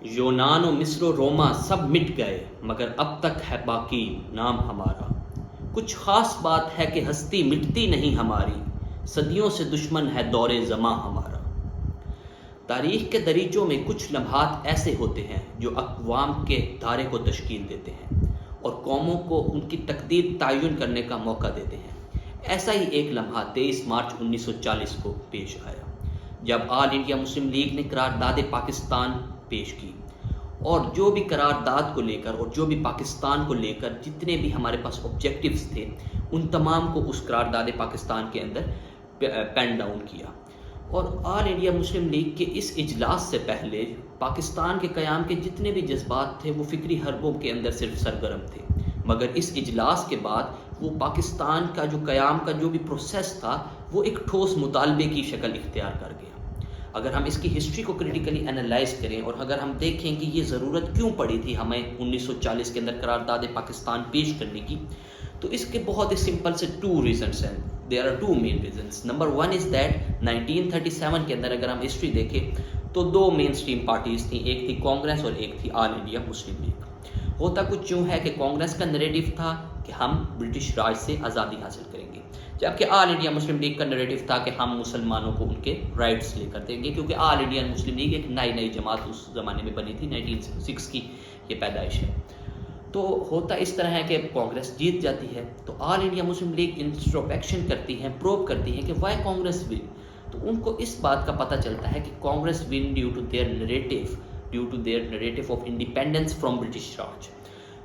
یونان و مصر و روما سب مٹ گئے مگر اب تک ہے باقی نام ہمارا. کچھ خاص بات ہے کہ ہستی مٹتی نہیں ہماری، صدیوں سے دشمن ہے دور زماں ہمارا. تاریخ کے دریچوں میں کچھ لمحات ایسے ہوتے ہیں جو اقوام کے دھارے کو تشکیل دیتے ہیں اور قوموں کو ان کی تقدیر تعین کرنے کا موقع دیتے ہیں. ایسا ہی ایک لمحہ 23 مارچ 1940 کو پیش آیا جب آل انڈیا مسلم لیگ نے قرارداد پاکستان پیش کی، اور جو بھی قرارداد کو لے کر اور جو بھی پاکستان کو لے کر جتنے بھی ہمارے پاس آبجیکٹیوز تھے ان تمام کو اس قرارداد پاکستان کے اندر پین ڈاؤن کیا. اور آل انڈیا مسلم لیگ کے اس اجلاس سے پہلے پاکستان کے قیام کے جتنے بھی جذبات تھے وہ فکری حربوں کے اندر صرف سرگرم تھے، مگر اس اجلاس کے بعد وہ پاکستان کا جو قیام کا جو بھی پروسیس تھا وہ ایک ٹھوس مطالبے کی شکل اختیار کر گیا. اگر ہم اس کی ہسٹری کو کریٹیکلی انالائز کریں اور اگر ہم دیکھیں کہ یہ ضرورت کیوں پڑی تھی ہمیں 1940 کے اندر قرارداد پاکستان پیش کرنے کی، تو اس کے بہت ہی سمپل سے 2 ریزنس ہیں. There are 2 main reasons. Number 1 is that 1937 کے اندر اگر ہم ہسٹری دیکھیں تو 2 مین اسٹریم پارٹیز تھیں، ایک تھی کانگریس اور ایک تھی آل انڈیا مسلم لیگ. ہوتا کچھ یوں ہے کہ کانگریس کا نریٹو تھا کہ ہم برٹش راج سے آزادی حاصل کریں گے، جبکہ آل انڈیا مسلم لیگ کا نریٹو تھا کہ ہم مسلمانوں کو ان کے رائٹس لے کر دیں گے، کیونکہ آل انڈیا مسلم لیگ ایک نئی جماعت اس زمانے میں بنی تھی، 1906 کی یہ پیدائش ہے. تو ہوتا اس طرح ہے کہ کانگریس جیت جاتی ہے تو آل انڈیا مسلم لیگ انٹروسپیکشن کرتی ہے، پروب کرتی ہے کہ وائی کانگریس ون. تو ان کو اس بات کا پتہ چلتا ہے کہ Congress won due to their narrative of independence from British Raj.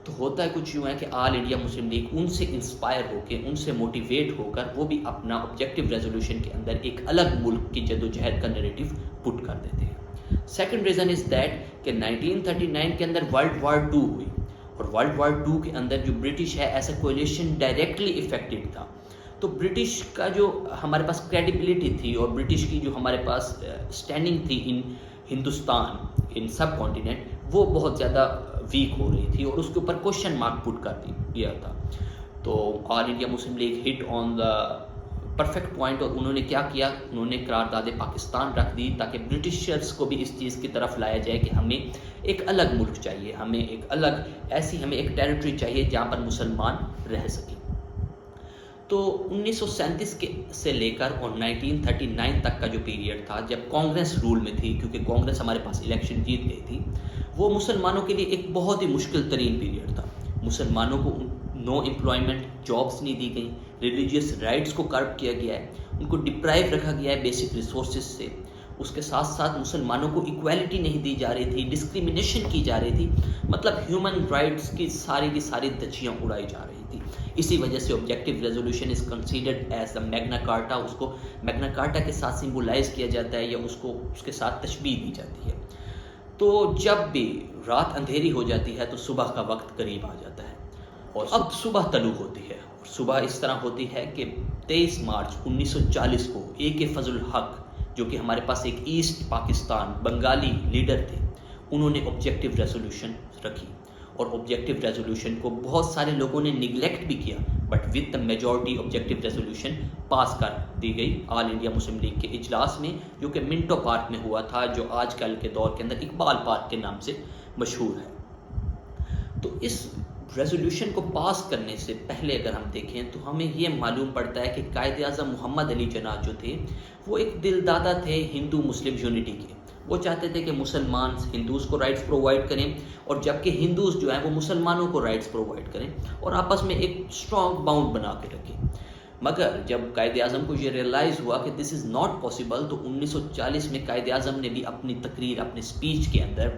تو ہوتا ہے کچھ یوں ہے کہ آل انڈیا مسلم لیگ ان سے انسپائر ہو کے، ان سے موٹیویٹ ہو کر وہ بھی اپنا آبجیکٹیو ریزولوشن کے اندر ایک الگ ملک کی جدوجہد کا نریٹو پٹ کر دیتے ہیں. سیکنڈ ریزن از دیٹ کہ 1939 کے اندر ورلڈ وار 2 ہوئی، اور ورلڈ وار 2 کے اندر جو برٹش ہے as a coalition directly affected تھا. تو برٹش کا جو ہمارے پاس کریڈیبلٹی تھی اور برٹش کی جو ہمارے پاس اسٹینڈنگ تھی ان ہندوستان، ان سب کانٹیننٹ، وہ بہت زیادہ ویک ہو رہی تھی اور اس کے اوپر کوشچن مارک پٹ کر دیا تھا. تو All India Muslim League hit on the perfect point, اور انہوں نے کیا کیا، انہوں نے قرارداد پاکستان رکھ دی تاکہ برٹشرز کو بھی اس چیز کی طرف لایا جائے کہ ہمیں ایک الگ ملک چاہیے، ہمیں ایک الگ ہمیں ایک ٹیریٹری چاہیے جہاں پر مسلمان رہ سکیں. تو 1937 سے لے کر اور 1939 تک کا جو پیریڈ تھا جب کانگریس رول میں تھی، کیونکہ کانگریس ہمارے پاس الیکشن جیت گئی تھی، وہ مسلمانوں کے لیے ایک بہت ہی مشکل ترین پیریڈ تھا. مسلمانوں کو نو امپلائمنٹ، جابس نہیں دی گئیں، ریلیجیس رائٹس کو کرب کیا گیا ہے، ان کو ڈپرائیو رکھا گیا ہے بیسک ریسورسز سے. اس کے ساتھ ساتھ مسلمانوں کو ایکویلٹی نہیں دی جا رہی تھی، ڈسکریمنیشن کی جا رہی تھی، مطلب ہیومن رائٹس کی ساری دھجیاں اڑائی جا رہی تھی. اسی وجہ سے objective resolution is considered as the Magna Carta. اس کو میگنا کارٹا کے ساتھ سمبولائز کیا جاتا ہے یا اس کے ساتھ تشبیہ دی جاتی ہے. تو جب بھی رات اندھیری ہو جاتی ہے تو صبح کا وقت قریب آ جاتا ہے، اور اب صبح طلوع ہوتی ہے. اور صبح اس طرح ہوتی ہے کہ 23 مارچ 1940 کو AK فضل الحق، جو کہ ہمارے پاس ایک ایسٹ پاکستان بنگالی لیڈر تھے، انہوں نے آبجیکٹیو ریزولوشن رکھی. اور آبجیکٹیو ریزولوشن کو بہت سارے لوگوں نے نگلیکٹ بھی کیا، but with the majority objective resolution pass کر دی گئی آل انڈیا مسلم لیگ کے اجلاس میں، جو کہ منٹو پارک میں ہوا تھا، جو آج کل کے دور کے اندر اقبال پارک کے نام سے مشہور ہے. تو اس ریزولوشن کو پاس کرنے سے پہلے اگر ہم دیکھیں تو ہمیں یہ معلوم پڑتا ہے کہ قائد اعظم محمد علی جناح جو تھے وہ ایک دل دادا تھے ہندو مسلم یونٹی کے. وہ چاہتے تھے کہ مسلمان ہندوز کو رائٹس پرووائڈ کریں، اور جبکہ ہندوز جو ہیں وہ مسلمانوں کو رائٹس پرووائڈ کریں اور آپس میں ایک اسٹرانگ باؤنڈ بنا کے رکھیں. مگر جب قائد اعظم کو یہ ریئلائز ہوا کہ دس از ناٹ پاسبل، تو 1940 میں قائد اعظم نے بھی اپنی تقریر، اپنے اسپیچ کے اندر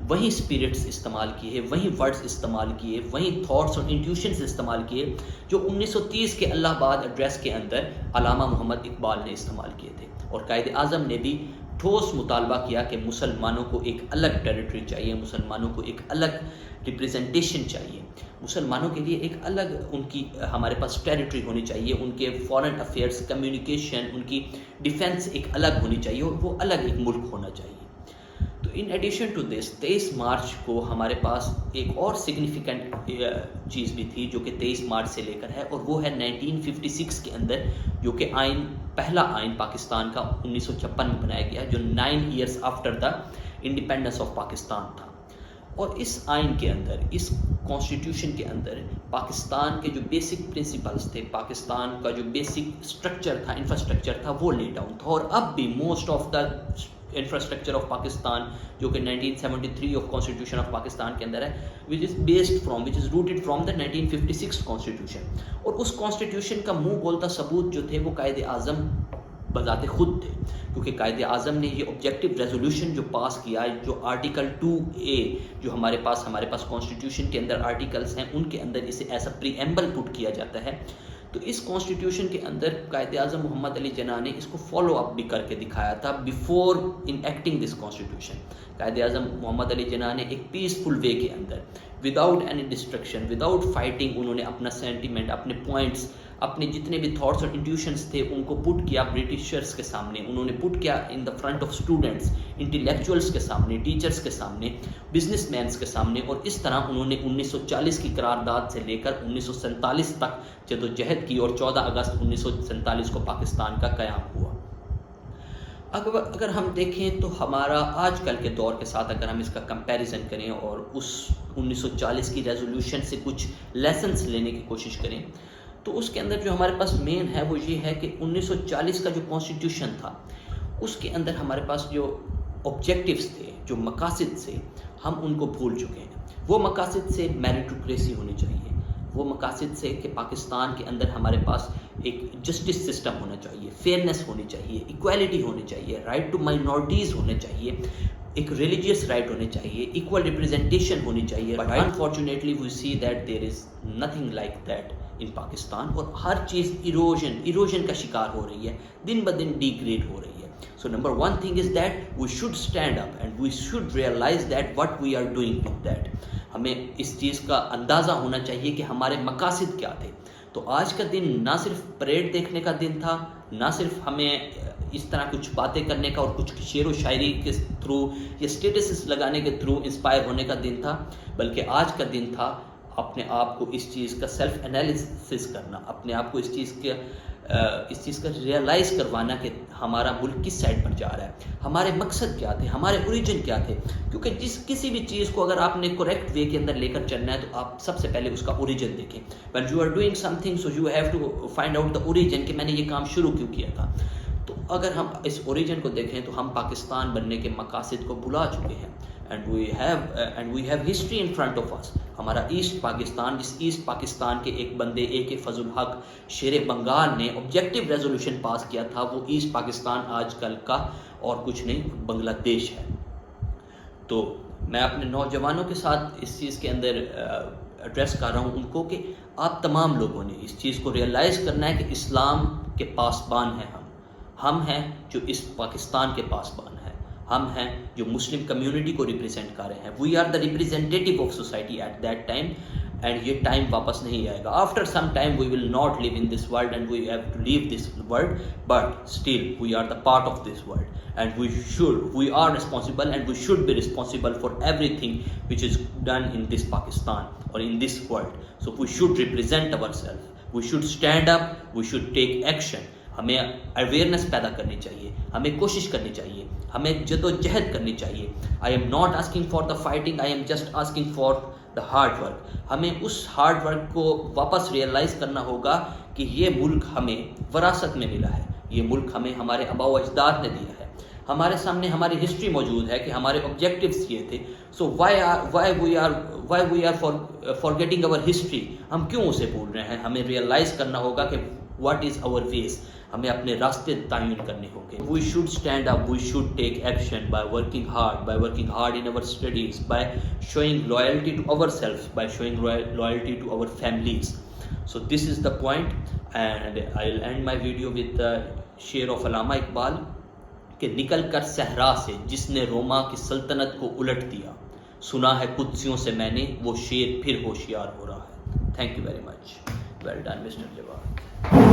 وہی اسپرٹس استعمال کیے، وہی ورڈز استعمال کیے، وہی تھاٹس اور انٹیوشنز استعمال کیے جو 1930 کے الہ آباد ایڈریس کے اندر علامہ محمد اقبال نے استعمال کیے تھے. اور قائد اعظم نے بھی ٹھوس مطالبہ کیا کہ مسلمانوں کو ایک الگ ٹیریٹری چاہیے، مسلمانوں کو ایک الگ ریپریزنٹیشن چاہیے، مسلمانوں کے لیے ایک الگ ان کی ہمارے پاس ٹیریٹری ہونی چاہیے، ان کے فارن افیئرس، کمیونیکیشن، ان کی ڈیفنس ایک الگ ہونی چاہیے، اور وہ الگ ایک ملک ہونا چاہیے. تو in addition to this 23 March کو ہمارے پاس ایک اور سگنیفیکنٹ چیز بھی تھی جو کہ 23 مارچ سے لے کر ہے، اور وہ ہے 1956 کے اندر، جو کہ پہلا آئین پاکستان کا 1956 میں بنایا گیا، جو 9 years after the independence of Pakistan تھا. اور اس آئین کے اندر, اس کانسٹیٹیوشن کے اندر پاکستان کے جو بیسک پرنسپلز تھے, پاکستان کا جو بیسک اسٹرکچر تھا, انفراسٹرکچر تھا, وہ لے ڈاؤن تھا. اور اب بھی most of the infrastructure of Pakistan جو کہ 1973 آف کانسٹیٹیوشن آف پاکستان کے اندر ہے, وچ از روٹڈ فرام دا 1956 کانسٹیٹیوشن. اور اس کانسٹیٹیوشن کا منہ بولتا ثبوت جو تھے وہ قائد اعظم بذات خود تھے, کیونکہ قائد اعظم نے یہ آبجیکٹو ریزولوشن جو پاس کیا, جو آرٹیکل 2A جو ہمارے پاس کانسٹیٹیوشن کے اندر آرٹیکلس ہیں, ان کے اندر اسے ایسا پری ایمبل پٹ کیا جاتا ہے. تو اس کانسٹیٹیوشن کے اندر قائد اعظم محمد علی جناح نے اس کو فالو اپ بھی کر کے دکھایا تھا before in acting this constitution. Quaid Azam محمد علی جناح نے ایک پیسفل وے کے اندر, without any destruction, without fighting, انہوں نے اپنا سینٹیمنٹ, اپنے پوائنٹس, اپنے جتنے بھی تھاٹس اور انٹیوشنس تھے ان کو پٹ کیا برٹشرس کے سامنے. انہوں نے پٹ کیا in the front of students, intellectuals کے سامنے, ٹیچرس کے سامنے, بزنس مینس کے سامنے. اور اس طرح انہوں نے 1940 کی قرارداد سے لے کر 1947 تک جدوجہد کی, اور 14 اگست 1947 کو پاکستان کا قیام ہوا. اگر ہم دیکھیں تو ہمارا آج کل کے دور کے ساتھ اگر ہم اس کا کمپیریزن کریں اور اس 1940 کی ریزولوشن سے کچھ لیسنس لینے کی کوشش کریں, تو اس کے اندر جو ہمارے پاس مین ہے وہ یہ ہے کہ 1940 کا جو کانسٹیٹیوشن تھا اس کے اندر ہمارے پاس جو آبجیکٹیوز تھے, جو مقاصد تھے, ہم ان کو بھول چکے ہیں. وہ مقاصد سے میریٹوکریسی ہونی چاہیے, وہ مقاصد سے کہ پاکستان کے اندر ہمارے پاس ایک جسٹس سسٹم ہونا چاہیے, فیئرنیس ہونی چاہیے, ایکویلٹی ہونی چاہیے, رائٹ ٹو مائنورٹیز ہونے چاہیے, ایک ریلیجیس رائٹ ہونے چاہیے, ایکول ریپرزنٹیشن ہونی چاہیے. But unfortunately we see that there is nothing like that in Pakistan. اور ہر چیز ایروژن کا شکار ہو رہی ہے, دن بدن ڈیگریڈ ہو رہی ہے. So number one thing is that we should stand up and we should realize that what we are doing with that. ہمیں اس چیز کا اندازہ ہونا چاہیے کہ ہمارے مقاصد کیا تھے. تو آج کا دن نہ صرف پریڈ دیکھنے کا دن تھا, نہ صرف ہمیں اس طرح کچھ باتیں کرنے کا اور کچھ شعر و شاعری کے تھرو یا اسٹیٹسز لگانے کے تھرو انسپائر ہونے کا دن تھا, بلکہ آج کا دن تھا اپنے آپ کو اس چیز کا سیلف انالیسس کرنا, اپنے آپ کو اس چیز کا ریئلائز کروانا کہ ہمارا ملک کس سائڈ پر جا رہا ہے, ہمارے مقصد کیا تھے, ہمارے اوریجن کیا تھے. کیونکہ کسی بھی چیز کو اگر آپ نے کریکٹ وے کے اندر لے کر چلنا ہے تو آپ سب سے پہلے اس کا اوریجن دیکھیں. when you are doing something so you have to find out the origin کہ میں نے یہ کام شروع کیوں کیا تھا. تو اگر ہم اس اوریجن کو دیکھیں تو ہم پاکستان بننے کے مقاصد کو بھلا چکے ہیں. and we have history in front of us. ہمارا ایسٹ پاکستان, جس ایسٹ پاکستان کے ایک بندے AK فضل الحق شیر بنگال نے آبجیکٹو ریزولوشن پاس کیا تھا, وہ ایسٹ پاکستان آج کل کا اور کچھ نہیں بنگلہ دیش ہے. تو میں اپنے نوجوانوں کے ساتھ اس چیز کے اندر ایڈریس کر رہا ہوں ان کو کہ آپ تمام لوگوں نے اس چیز کو ریئلائز کرنا ہے کہ اسلام کے پاسبان ہیں ہم ہیں جو اس پاکستان کے پاسبان ہیں, ہم ہیں جو مسلم کمیونٹی کو ریپرزینٹ کر رہے ہیں. We are the representative of society at that time, and یہ ٹائم واپس نہیں آئے گا. After some time we will not live in this world and we have to leave this world, but still we are the part of this world and we are responsible and we should be responsible for everything which is done in this Pakistan اور in this world. So we should represent our self, we should stand up, we should take action. ہمیں awareness پیدا کرنی چاہیے, ہمیں کوشش کرنی چاہیے, ہمیں جد و جہد کرنی چاہیے. I am not asking for the fighting, I am just asking for the hard work. ہمیں اس ہارڈ ورک کو واپس ریئلائز کرنا ہوگا کہ یہ ملک ہمیں وراثت میں ملا ہے, یہ ملک ہمیں ہمارے آباء و اجداد نے دیا ہے. ہمارے سامنے ہماری ہسٹری موجود ہے کہ ہمارے آبجیکٹیوز یہ تھے. So why we are forgetting our history, ہم کیوں اسے بھول رہے ہیں. ہمیں ریئلائز کرنا ہوگا کہ واٹ از اوور ویز, ہمیں اپنے راستے تعین کرنے ہوں گے. We should stand up, we should take action by working hard in our studies, by showing loyalty to our self, by showing loyalty to our families. So this is the point and I will end my video with شعر آف علامہ اقبال کہ نکل کر صحرا سے جس نے روما کی سلطنت کو الٹ دیا, سنا ہے قدسیوں سے میں نے وہ شیر پھر ہوشیار ہو رہا ہے. Thank you very much. Well done mister Jawad.